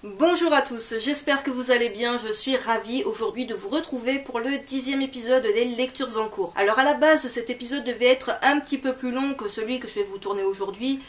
Bonjour à tous, j'espère que vous allez bien, je suis ravie aujourd'hui de vous retrouver pour le 10e épisode des lectures en cours. Alors à la base cet épisode devait être un petit peu plus long que celui que je vais vous tourner aujourd'hui,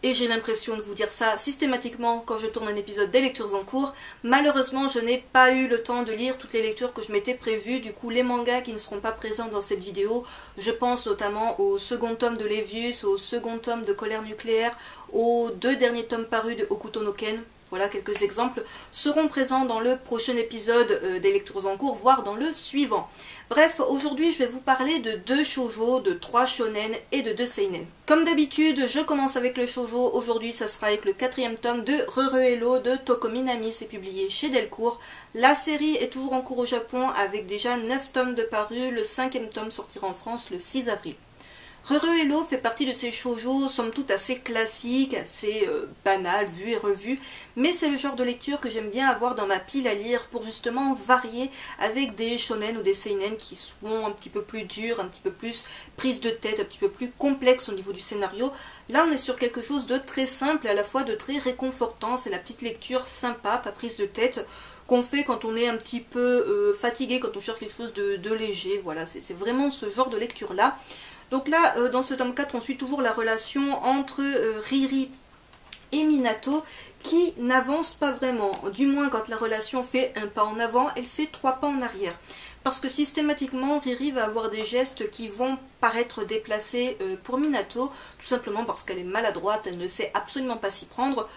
et j'ai l'impression de vous dire ça systématiquement quand je tourne un épisode des lectures en cours. Malheureusement je n'ai pas eu le temps de lire toutes les lectures que je m'étais prévues, du coup les mangas qui ne seront pas présents dans cette vidéo, je pense notamment au second tome de Levius, au second tome de Colère nucléaire, aux 2 derniers tomes parus de Hokuto no Ken. Voilà, quelques exemples seront présents dans le prochain épisode des lectures en cours, voire dans le suivant. Bref, aujourd'hui je vais vous parler de 2 shoujo, de 3 shonen et de 2 seinen. Comme d'habitude, je commence avec le shoujo. Aujourd'hui ça sera avec le 4e tome de Reruelo de Toko Minami, c'est publié chez Delcourt. La série est toujours en cours au Japon avec déjà 9 tomes de parus, le 5e tome sortira en France le 6 avril. Reruelo fait partie de ces shoujo, somme toute assez classiques, assez banal, vu et revu, mais c'est le genre de lecture que j'aime bien avoir dans ma pile à lire pour justement varier avec des shonen ou des seinen qui sont un petit peu plus durs, un petit peu plus prise de tête, un petit peu plus complexes au niveau du scénario. Là on est sur quelque chose de très simple et à la fois de très réconfortant, c'est la petite lecture sympa, pas prise de tête, qu'on fait quand on est un petit peu fatigué, quand on cherche quelque chose de léger. Voilà, c'est vraiment ce genre de lecture là. Donc là, dans ce tome 4, on suit toujours la relation entre Riri et Minato qui n'avance pas vraiment. Du moins, quand la relation fait un pas en avant, elle fait 3 pas en arrière. Parce que systématiquement, Riri va avoir des gestes qui vont paraître déplacés pour Minato, tout simplement parce qu'elle est maladroite, elle ne sait absolument pas s'y prendre.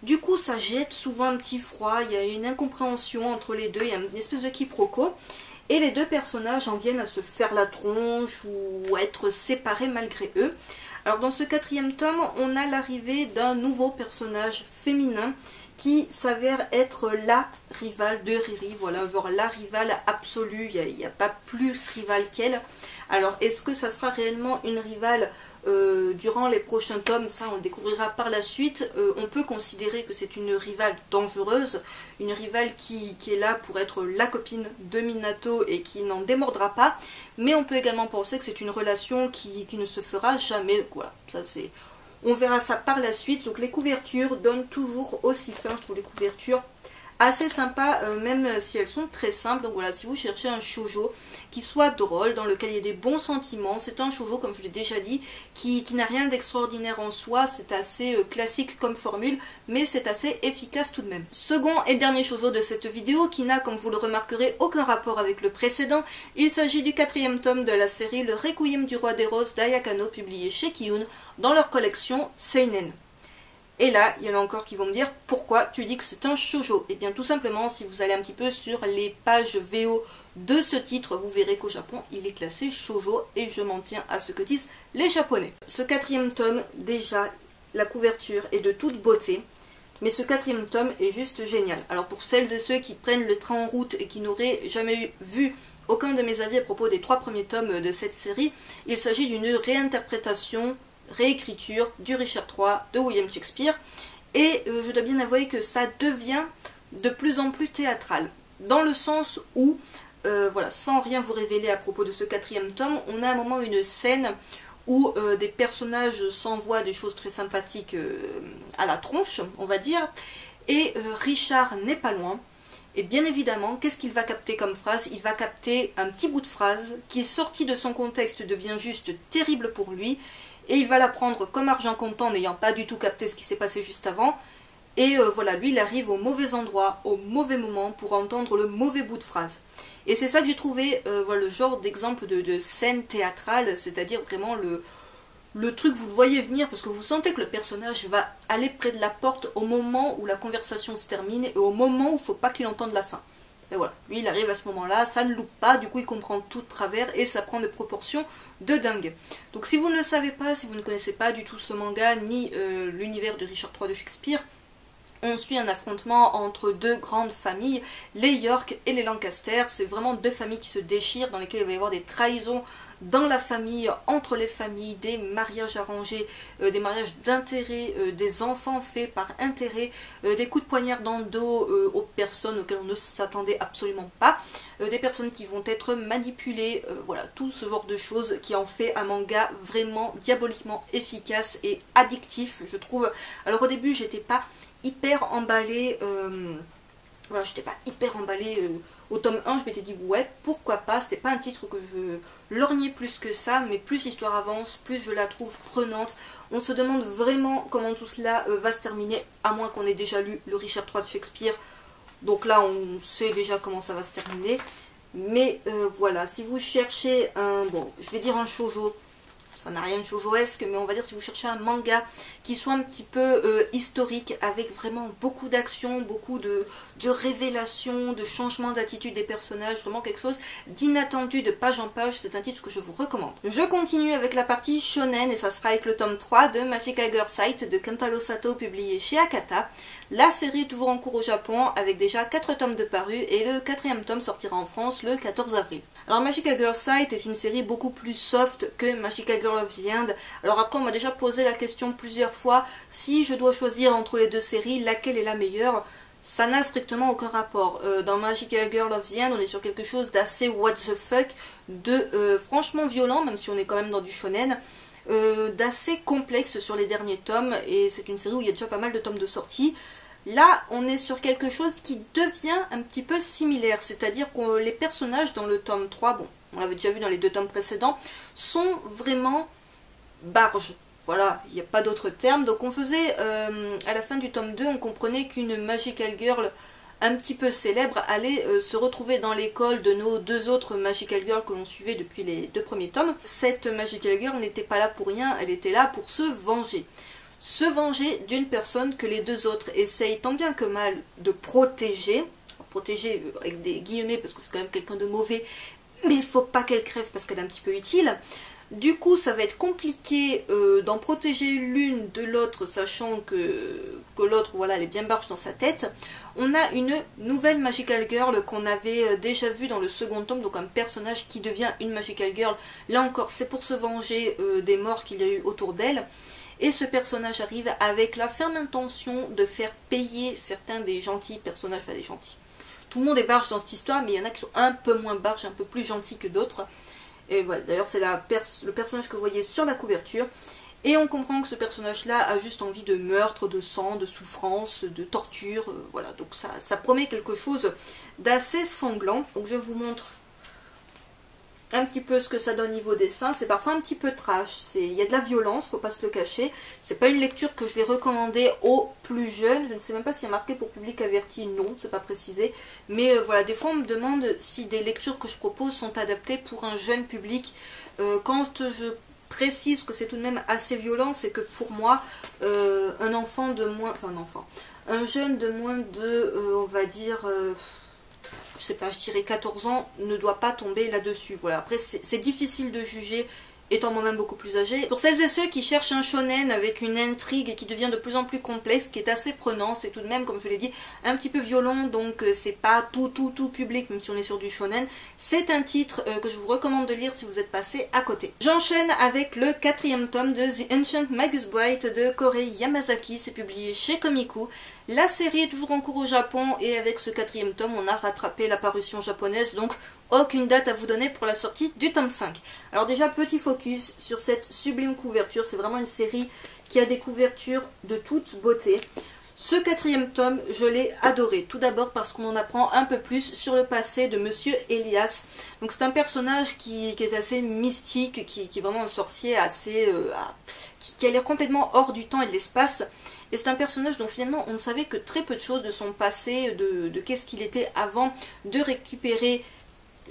Du coup, ça jette souvent un petit froid, il y a une incompréhension entre les deux, il y a une espèce de quiproquo. Et les 2 personnages en viennent à se faire la tronche ou à être séparés malgré eux. Alors dans ce 4e tome, on a l'arrivée d'un nouveau personnage féminin qui s'avère être la rivale de Riri. Voilà, genre la rivale absolue, il n'y a pas plus rivale qu'elle. Alors est-ce que ça sera réellement une rivale durant les prochains tomes? Ça on le découvrira par la suite. On peut considérer que c'est une rivale dangereuse, une rivale qui est là pour être la copine de Minato et qui n'en démordra pas, mais on peut également penser que c'est une relation qui ne se fera jamais. Donc voilà, ça c'est... On verra ça par la suite. Donc les couvertures donnent toujours aussi fin, je trouve les couvertures assez sympa, même si elles sont très simples. Donc voilà, si vous cherchez un shoujo qui soit drôle, dans lequel il y a des bons sentiments, c'est un shoujo, comme je l'ai déjà dit, qui n'a rien d'extraordinaire en soi, c'est assez classique comme formule, mais c'est assez efficace tout de même. Second et dernier shoujo de cette vidéo, qui n'a, comme vous le remarquerez, aucun rapport avec le précédent, il s'agit du 4e tome de la série Le Requiem du Roi des Roses d'Ayakano, publié chez Kiyun, dans leur collection Seinen. Et là, il y en a encore qui vont me dire, pourquoi tu dis que c'est un shoujo? Et bien tout simplement, si vous allez un petit peu sur les pages VO de ce titre, vous verrez qu'au Japon, il est classé shoujo, et je m'en tiens à ce que disent les Japonais. Ce 4e tome, déjà, la couverture est de toute beauté, mais ce 4e tome est juste génial. Alors pour celles et ceux qui prennent le train en route et qui n'auraient jamais vu aucun de mes avis à propos des 3 premiers tomes de cette série, il s'agit d'une réinterprétation, réécriture du Richard III de William Shakespeare, et je dois bien avouer que ça devient de plus en plus théâtral, dans le sens où, voilà, sans rien vous révéler à propos de ce 4e tome, on a à un moment une scène où des personnages s'envoient des choses très sympathiques à la tronche, on va dire, et Richard n'est pas loin. Et bien évidemment, qu'est-ce qu'il va capter comme phrase? Il va capter un petit bout de phrase qui est sorti de son contexte, devient juste terrible pour lui, et il va la prendre comme argent comptant, n'ayant pas du tout capté ce qui s'est passé juste avant. Et voilà, lui il arrive au mauvais endroit, au mauvais moment, pour entendre le mauvais bout de phrase. Et c'est ça que j'ai trouvé, voilà, le genre d'exemple de scène théâtrale, c'est-à-dire vraiment le truc, vous le voyez venir, parce que vous sentez que le personnage va aller près de la porte au moment où la conversation se termine, et au moment où il ne faut pas qu'il entende la fin. Et voilà, lui il arrive à ce moment-là, ça ne loupe pas, du coup il comprend tout de travers et ça prend des proportions de dingue. Donc si vous ne le savez pas, si vous ne connaissez pas du tout ce manga, ni l'univers de Richard III de Shakespeare, on suit un affrontement entre 2 grandes familles, les York et les Lancaster. C'est vraiment 2 familles qui se déchirent, dans lesquelles il va y avoir des trahisons dans la famille, entre les familles, des mariages arrangés, des mariages d'intérêt, des enfants faits par intérêt, des coups de poignard dans le dos aux personnes auxquelles on ne s'attendait absolument pas, des personnes qui vont être manipulées, voilà, tout ce genre de choses qui en fait un manga vraiment diaboliquement efficace et addictif, je trouve. Alors au début j'étais pas hyper emballée, voilà, j'étais pas hyper emballée au tome 1, je m'étais dit ouais, pourquoi pas, c'était pas un titre que je lorgnais plus que ça, mais plus l'histoire avance, plus je la trouve prenante. On se demande vraiment comment tout cela va se terminer, à moins qu'on ait déjà lu le Richard III de Shakespeare, donc là on sait déjà comment ça va se terminer. Mais voilà, si vous cherchez un, bon, je vais dire un shoujo, ça n'a rien de shoujoesque, mais on va dire si vous cherchez un manga qui soit un petit peu historique, avec vraiment beaucoup d'action, beaucoup de révélations, de changements d'attitude des personnages, vraiment quelque chose d'inattendu de page en page, c'est un titre que je vous recommande. Je continue avec la partie shonen, et ça sera avec le tome 3 de Magical Girl Sight de Kentaro Sato, publié chez Akata. La série est toujours en cours au Japon, avec déjà 4 tomes de parus, et le 4e tome sortira en France le 14 avril. Alors Magical Girl Sight est une série beaucoup plus soft que Magical Girl of the End. Alors après on m'a déjà posé la question plusieurs fois, si je dois choisir entre les deux séries, laquelle est la meilleure? Ça n'a strictement aucun rapport. Dans Magical Girl of the End, on est sur quelque chose d'assez what the fuck, de franchement violent, même si on est quand même dans du shonen, d'assez complexe sur les derniers tomes, et c'est une série où il y a déjà pas mal de tomes de sortie. Là, on est sur quelque chose qui devient un petit peu similaire, c'est-à-dire que les personnages dans le tome 3, bon, on l'avait déjà vu dans les 2 tomes précédents, sont vraiment barges. Voilà, il n'y a pas d'autre terme. Donc on faisait, à la fin du tome 2, on comprenait qu'une Magical Girl un petit peu célèbre allait se retrouver dans l'école de nos 2 autres Magical Girls que l'on suivait depuis les 2 premiers tomes. Cette Magical Girl n'était pas là pour rien, elle était là pour se venger. Se venger d'une personne que les 2 autres essayent tant bien que mal de protéger. Protéger avec des guillemets parce que c'est quand même quelqu'un de mauvais, mais il faut pas qu'elle crève parce qu'elle est un petit peu utile. Du coup, ça va être compliqué d'en protéger l'une de l'autre, sachant que l'autre, voilà, elle est bien barge dans sa tête. On a une nouvelle Magical Girl qu'on avait déjà vue dans le 2e tome, donc un personnage qui devient une Magical Girl. Là encore, c'est pour se venger des morts qu'il y a eu autour d'elle. Et ce personnage arrive avec la ferme intention de faire payer certains des gentils personnages, enfin des gentils. Tout le monde est barge dans cette histoire, mais il y en a qui sont un peu moins barges, un peu plus gentils que d'autres. Et voilà, d'ailleurs c'est le personnage que vous voyez sur la couverture. Et on comprend que ce personnage-là a juste envie de meurtre, de sang, de souffrance, de torture. Voilà, donc ça promet quelque chose d'assez sanglant. Donc je vous montre un petit peu ce que ça donne au niveau dessin. C'est parfois un petit peu trash, il y a de la violence, faut pas se le cacher. C'est pas une lecture que je vais recommander aux plus jeunes. Je ne sais même pas s'il y a marqué pour public averti, non, c'est pas précisé. Mais voilà, des fois on me demande si des lectures que je propose sont adaptées pour un jeune public. Quand je précise que c'est tout de même assez violent, c'est que pour moi, un enfant de moins... Enfin un jeune de moins de, on va dire... je sais pas, je dirais 14 ans, ne doit pas tomber là-dessus. Voilà. Après, c'est difficile de juger, étant moi-même beaucoup plus âgée. Pour celles et ceux qui cherchent un shonen avec une intrigue qui devient de plus en plus complexe, qui est assez prenant, c'est tout de même, comme je l'ai dit, un petit peu violent, donc c'est pas tout public, même si on est sur du shonen. C'est un titre que je vous recommande de lire si vous êtes passé à côté. J'enchaîne avec le 4e tome de The Ancient Magus Bright de Korei Yamazaki, c'est publié chez Komiku. La série est toujours en cours au Japon et avec ce 4e tome, on a rattrapé la parution japonaise, donc aucune date à vous donner pour la sortie du tome 5. Alors déjà, petit focus sur cette sublime couverture, c'est vraiment une série qui a des couvertures de toute beauté. Ce 4e tome, je l'ai adoré, tout d'abord parce qu'on en apprend un peu plus sur le passé de Monsieur Elias. Donc c'est un personnage qui est assez mystique, qui est vraiment un sorcier assez... qui a l'air complètement hors du temps et de l'espace. Et c'est un personnage dont finalement on ne savait que très peu de choses de son passé, de qu'est-ce qu'il était avant de récupérer,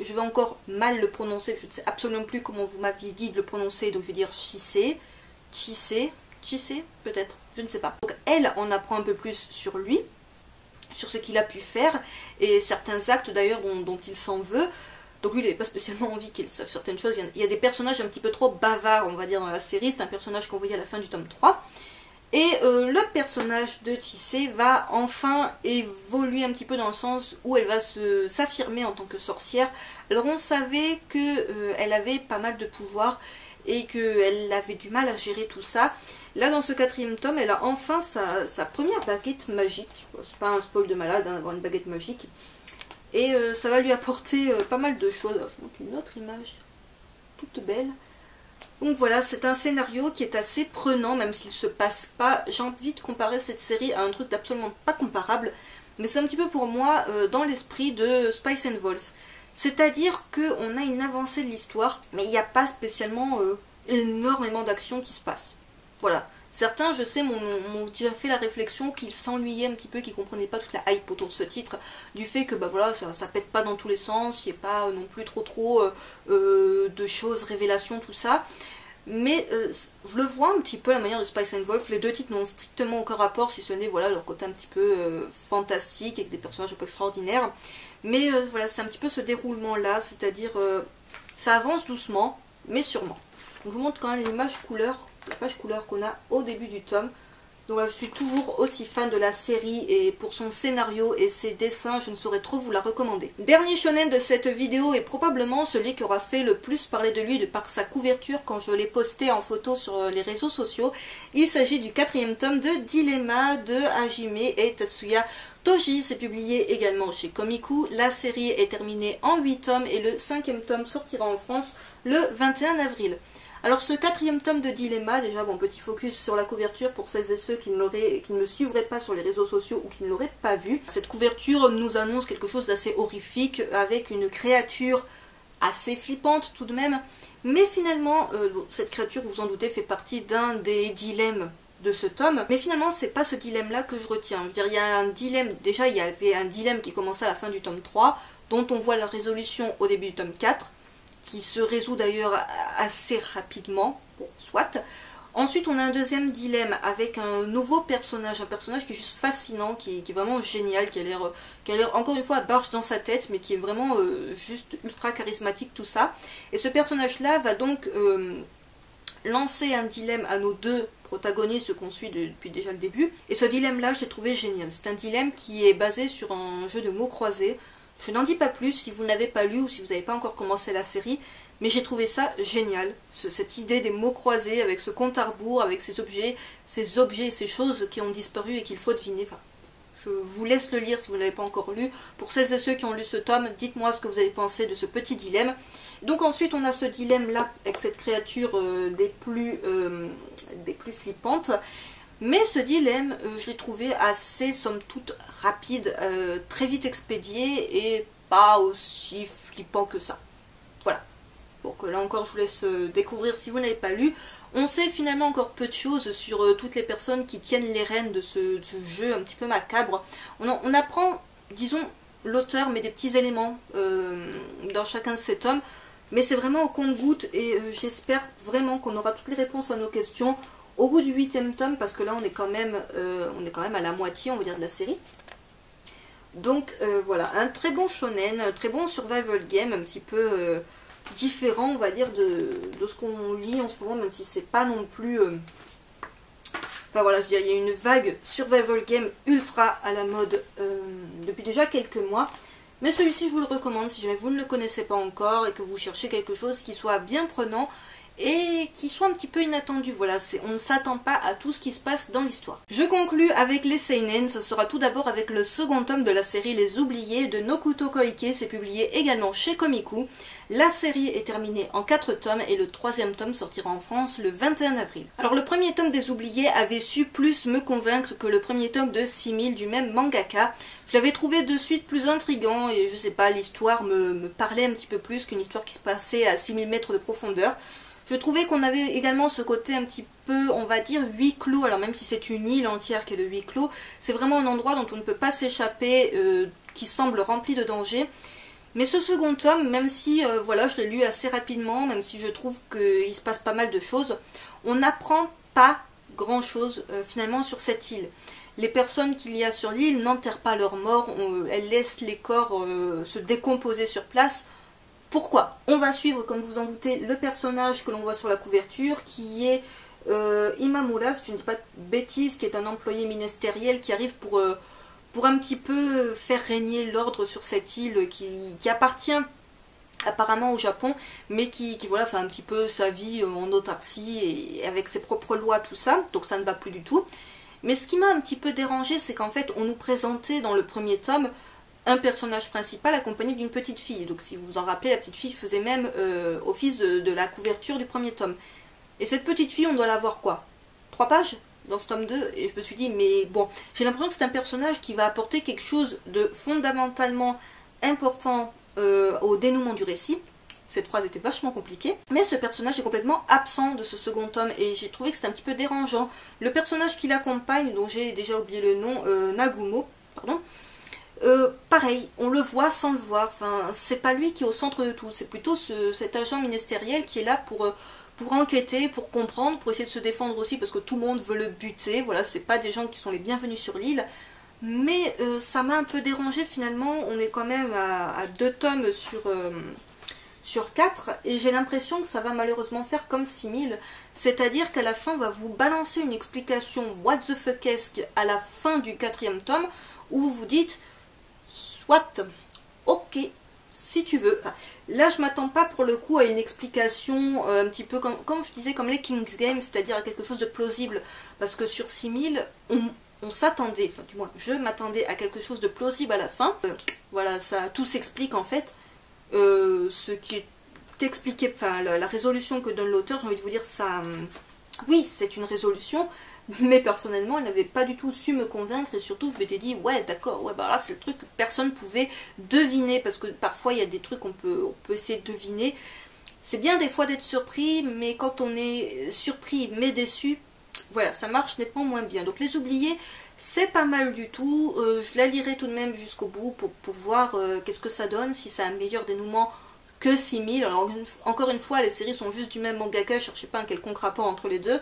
je vais encore mal le prononcer, je ne sais absolument plus comment vous m'aviez dit de le prononcer, donc je vais dire Chissé, peut-être, je ne sais pas. Donc elle en apprend un peu plus sur lui, sur ce qu'il a pu faire, et certains actes d'ailleurs dont il s'en veut. Donc lui il n'avait pas spécialement envie qu'il sache certaines choses, il y a des personnages un petit peu trop bavards on va dire dans la série, c'est un personnage qu'on voyait à la fin du tome 3. Et le personnage de Chissé va enfin évoluer un petit peu dans le sens où elle va s'affirmer en tant que sorcière. Alors on savait qu'elle avait pas mal de pouvoir et qu'elle avait du mal à gérer tout ça. Là dans ce 4e tome, elle a enfin sa première baguette magique. Bon, c'est pas un spoil de malade hein, d'avoir une baguette magique. Et ça va lui apporter pas mal de choses. Alors, je vous montre une autre image toute belle. Donc voilà, c'est un scénario qui est assez prenant, même s'il se passe pas. J'ai envie de comparer cette série à un truc d'absolument pas comparable, mais c'est un petit peu pour moi dans l'esprit de Spice and Wolf. C'est-à-dire qu'on a une avancée de l'histoire, mais il n'y a pas spécialement énormément d'actions qui se passent. Voilà. Certains, je sais, m'ont déjà fait la réflexion qu'ils s'ennuyaient un petit peu, qu'ils comprenaient pas toute la hype autour de ce titre, du fait que bah voilà, ça pète pas dans tous les sens, qu'il n'y ait pas non plus trop de choses, révélations, tout ça. Mais je le vois un petit peu à la manière de Spice and Wolf. Les deux titres n'ont strictement aucun rapport, si ce n'est voilà, leur côté un petit peu fantastique, avec des personnages un peu extraordinaires. Mais voilà, c'est un petit peu ce déroulement-là, c'est-à-dire ça avance doucement, mais sûrement. Donc, je vous montre quand même l'image couleur, la page couleur qu'on a au début du tome. Donc là, je suis toujours aussi fan de la série et pour son scénario et ses dessins, je ne saurais trop vous la recommander. Dernier shonen de cette vidéo est probablement celui qui aura fait le plus parler de lui par sa couverture quand je l'ai posté en photo sur les réseaux sociaux. Il s'agit du 4e tome de Dilemma de Hajime et Tatsuya Toji. C'est publié également chez Komiku. La série est terminée en 8 tomes et le 5e tome sortira en France le 21 avril. Alors ce 4e tome de Dilemma, déjà bon, petit focus sur la couverture pour celles et ceux qui ne me suivraient pas sur les réseaux sociaux ou qui ne l'auraient pas vu. Cette couverture nous annonce quelque chose d'assez horrifique avec une créature assez flippante tout de même. Mais finalement, cette créature, vous vous en doutez, fait partie d'un des dilemmes de ce tome. Mais finalement, c'est pas ce dilemme-là que je retiens. Je veux dire, il y a un dilemme, déjà il y avait un dilemme qui commençait à la fin du tome 3, dont on voit la résolution au début du tome 4. Qui se résout d'ailleurs assez rapidement, bon, soit. Ensuite, on a un deuxième dilemme avec un nouveau personnage, un personnage qui est juste fascinant, qui est vraiment génial, qui a l'air encore une fois barge dans sa tête, mais qui est vraiment juste ultra charismatique, tout ça. Et ce personnage-là va donc lancer un dilemme à nos deux protagonistes qu'on suit depuis déjà le début. Et ce dilemme-là, je l'ai trouvé génial. C'est un dilemme qui est basé sur un jeu de mots croisés. Je n'en dis pas plus si vous ne l'avez pas lu ou si vous n'avez pas encore commencé la série, mais j'ai trouvé ça génial, cette idée des mots croisés avec ce compte à rebours, avec ces objets et ces choses qui ont disparu et qu'il faut deviner. Enfin, je vous laisse le lire si vous ne l'avez pas encore lu. Pour celles et ceux qui ont lu ce tome, dites-moi ce que vous avez pensé de ce petit dilemme. Donc ensuite on a ce dilemme là avec cette créature des plus flippantes. Mais ce dilemme, je l'ai trouvé assez, somme toute, rapide, très vite expédié et pas aussi flippant que ça. Voilà. Donc là encore, je vous laisse découvrir si vous n'avez pas lu. On sait finalement encore peu de choses sur toutes les personnes qui tiennent les rênes de ce jeu un petit peu macabre. On apprend, disons, l'auteur met des petits éléments dans chacun de ces tomes, mais c'est vraiment au compte-gouttes et j'espère vraiment qu'on aura toutes les réponses à nos questions au bout du 8e tome, parce que là on est quand même à la moitié, on va dire, de la série. Donc voilà, un très bon shonen, un très bon survival game, un petit peu différent, on va dire, de ce qu'on lit en ce moment, même si c'est pas non plus... Enfin voilà, je veux dire, il y a une vague survival game ultra à la mode depuis déjà quelques mois. Mais celui-ci, je vous le recommande si jamais vous ne le connaissez pas encore et que vous cherchez quelque chose qui soit bien prenant et qui soit un petit peu inattendu. Voilà, on ne s'attend pas à tout ce qui se passe dans l'histoire. Je conclus avec les seinen. Ça sera tout d'abord avec le second tome de la série Les Oubliés de Nokuto Koike. C'est publié également chez Komiku. La série est terminée en 4 tomes et le 3e tome sortira en France le 21 avril. Alors le premier tome des Oubliés avait su plus me convaincre que le premier tome de 6000 du même mangaka. Je l'avais trouvé de suite plus intriguant et je sais pas, l'histoire me parlait un petit peu plus qu'une histoire qui se passait à 6000 mètres de profondeur. Je trouvais qu'on avait également ce côté un petit peu, on va dire, huis clos. Alors même si c'est une île entière qui est le huis clos, c'est vraiment un endroit dont on ne peut pas s'échapper, qui semble rempli de dangers. Mais ce second tome, même si voilà, je l'ai lu assez rapidement, même si je trouve qu'il se passe pas mal de choses, on n'apprend pas grand chose finalement sur cette île. Les personnes qu'il y a sur l'île n'enterrent pas leurs morts, elles laissent les corps se décomposer sur place. Pourquoi? On va suivre, comme vous en doutez, le personnage que l'on voit sur la couverture, qui est Imamura, si je ne dis pas de bêtises, qui est un employé ministériel qui arrive pour un petit peu faire régner l'ordre sur cette île qui appartient apparemment au Japon, mais qui voilà, fait un petit peu sa vie en autarcie et avec ses propres lois, tout ça, donc ça ne va plus du tout. Mais ce qui m'a un petit peu dérangé, c'est qu'en fait, on nous présentait dans le premier tome un personnage principal accompagné d'une petite fille. Donc si vous vous en rappelez, la petite fille faisait même office de la couverture du premier tome. Et cette petite fille, on doit la voir quoi? 3 pages dans ce tome 2, et je me suis dit, mais bon, j'ai l'impression que c'est un personnage qui va apporter quelque chose de fondamentalement important au dénouement du récit. Cette phrase était vachement compliquée. Mais ce personnage est complètement absent de ce second tome et j'ai trouvé que c'était un petit peu dérangeant. Le personnage qui l'accompagne, dont j'ai déjà oublié le nom, Nagumo, pardon, pareil, on le voit sans le voir. Enfin, c'est pas lui qui est au centre de tout. C'est plutôt cet agent ministériel qui est là pour enquêter, pour comprendre, pour essayer de se défendre aussi parce que tout le monde veut le buter. Voilà, c'est pas des gens qui sont les bienvenus sur l'île. Mais ça m'a un peu dérangé finalement. On est quand même à 2 tomes sur 4 et j'ai l'impression que ça va malheureusement faire comme 6000, c'est-à-dire qu'à la fin on va vous balancer une explication what the fuckesque à la fin du 4e tome où vous vous dites soit ok si tu veux. Enfin, là je m'attends pas pour le coup à une explication un petit peu comme je disais comme les King's Game, c'est-à-dire à quelque chose de plausible parce que sur 6000 on s'attendait, enfin du moins je m'attendais à quelque chose de plausible à la fin. Voilà, ça tout s'explique en fait. Ce qui est expliqué, enfin la résolution que donne l'auteur, j'ai envie de vous dire ça, oui c'est une résolution, mais personnellement elle n'avait pas du tout su me convaincre et surtout je m'étais dit ouais d'accord, ouais bah là c'est le truc que personne pouvait deviner parce que parfois il y a des trucs qu'on peut essayer de deviner. C'est bien des fois d'être surpris, mais quand on est surpris mais déçu, voilà, ça marche nettement moins bien. Donc les oubliés, c'est pas mal du tout. Je la lirai tout de même jusqu'au bout pour voir qu'est-ce que ça donne, si ça a un meilleur dénouement que 6000. Alors encore une fois, les séries sont juste du même mangaka, cherchez pas un quelconque rapport entre les deux.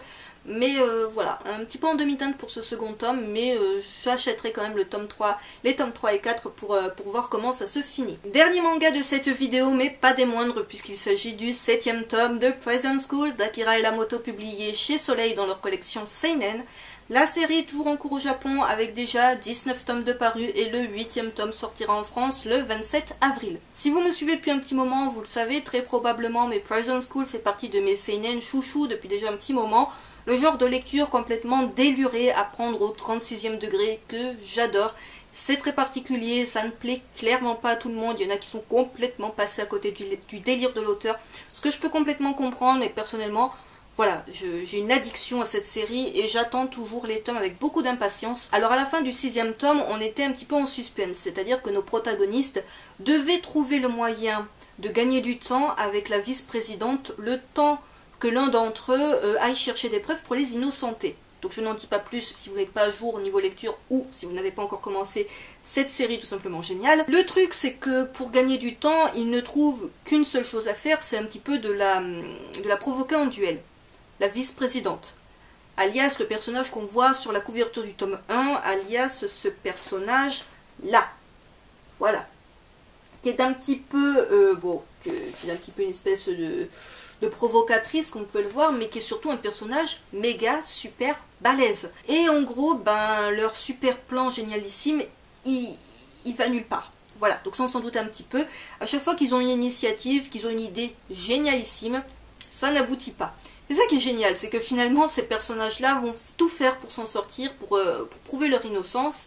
Mais voilà, un petit peu en demi-teinte pour ce second tome, mais j'achèterai quand même le tome 3, les tomes 3 et 4 pour voir comment ça se finit. Dernier manga de cette vidéo, mais pas des moindres, puisqu'il s'agit du 7e tome de Prison School d'Akira Elamoto, publié chez Soleil dans leur collection Seinen. La série est toujours en cours au Japon avec déjà 19 tomes de parus et le 8e tome sortira en France le 27 avril. Si vous me suivez depuis un petit moment, vous le savez très probablement, mais Prison School fait partie de mes Seinen chouchou depuis déjà un petit moment. Le genre de lecture complètement déluré à prendre au 36e degré que j'adore. C'est très particulier, ça ne plaît clairement pas à tout le monde. Il y en a qui sont complètement passés à côté du délire de l'auteur. Ce que je peux complètement comprendre, mais personnellement, voilà, j'ai une addiction à cette série et j'attends toujours les tomes avec beaucoup d'impatience. Alors à la fin du 6e tome, on était un petit peu en suspense, c'est-à-dire que nos protagonistes devaient trouver le moyen de gagner du temps avec la vice-présidente, le temps que l'un d'entre eux aille chercher des preuves pour les innocenter. Donc je n'en dis pas plus si vous n'êtes pas à jour au niveau lecture ou si vous n'avez pas encore commencé cette série tout simplement géniale. Le truc c'est que pour gagner du temps, ils ne trouvent qu'une seule chose à faire, c'est un petit peu de la provoquer en duel. La vice-présidente, alias le personnage qu'on voit sur la couverture du tome 1, alias ce personnage-là. Voilà. Qui est un petit peu, qui est un petit peu une espèce de provocatrice, comme vous pouvez le voir, mais qui est surtout un personnage méga super balèze. Et en gros, ben, leur super plan génialissime, il va nulle part. Voilà, donc ça on s'en doute un petit peu. À chaque fois qu'ils ont une initiative, qu'ils ont une idée génialissime, ça n'aboutit pas. C'est ça qui est génial, c'est que finalement ces personnages-là vont tout faire pour s'en sortir, pour prouver leur innocence.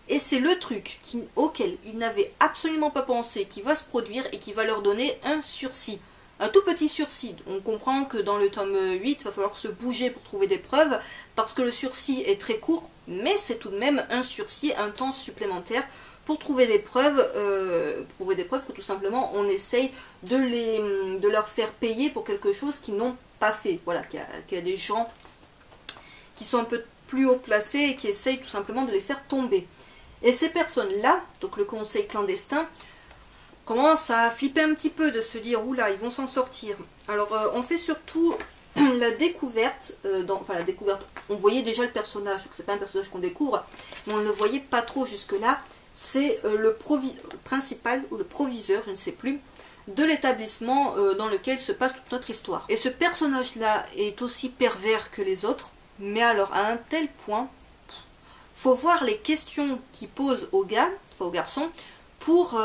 Et c'est le truc auquel ils n'avaient absolument pas pensé qui va se produire et qui va leur donner un sursis. Un tout petit sursis. On comprend que dans le tome 8, il va falloir se bouger pour trouver des preuves, parce que le sursis est très court, mais c'est tout de même un sursis, un temps supplémentaire pour trouver des preuves, que tout simplement on essaye de leur faire payer pour quelque chose qu'ils n'ont pas fait. Voilà, qu'il y a des gens qui sont un peu plus haut placés et qui essayent tout simplement de les faire tomber. Et ces personnes-là, donc le conseil clandestin, commencent à flipper un petit peu de se dire oula, ils vont s'en sortir. Alors on fait surtout la découverte, on voyait déjà le personnage, donc c'est pas un personnage qu'on découvre, mais on ne le voyait pas trop jusque-là. C'est le principal ou le proviseur, je ne sais plus, de l'établissement dans lequel se passe toute notre histoire. Et ce personnage-là est aussi pervers que les autres, mais alors à un tel point, faut voir les questions qu'il pose aux gars, enfin aux garçons, pour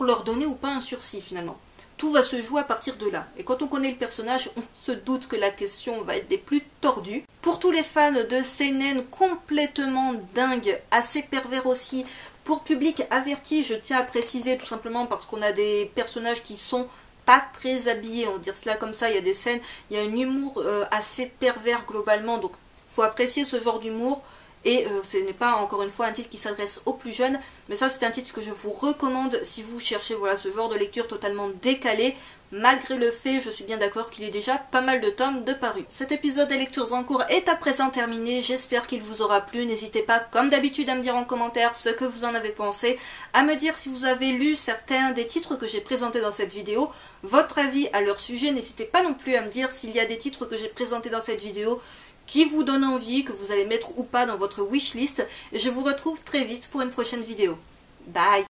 leur donner ou pas un sursis finalement. Tout va se jouer à partir de là. Et quand on connaît le personnage, on se doute que la question va être des plus tordues. Pour tous les fans de seinen complètement dingues, assez pervers aussi, pour public averti, je tiens à préciser tout simplement parce qu'on a des personnages qui sont pas très habillé, on va dire cela comme ça. Il y a des scènes, il y a un humour assez pervers globalement, donc faut apprécier ce genre d'humour. Et ce n'est pas encore une fois un titre qui s'adresse aux plus jeunes, mais ça c'est un titre que je vous recommande si vous cherchez voilà, ce genre de lecture totalement décalée, malgré le fait, je suis bien d'accord, qu'il y ait déjà pas mal de tomes de parus. Cet épisode des lectures en cours est à présent terminé, j'espère qu'il vous aura plu, n'hésitez pas comme d'habitude à me dire en commentaire ce que vous en avez pensé, à me dire si vous avez lu certains des titres que j'ai présentés dans cette vidéo, votre avis à leur sujet, n'hésitez pas non plus à me dire s'il y a des titres que j'ai présentés dans cette vidéo qui vous donne envie, que vous allez mettre ou pas dans votre wishlist. Et je vous retrouve très vite pour une prochaine vidéo. Bye!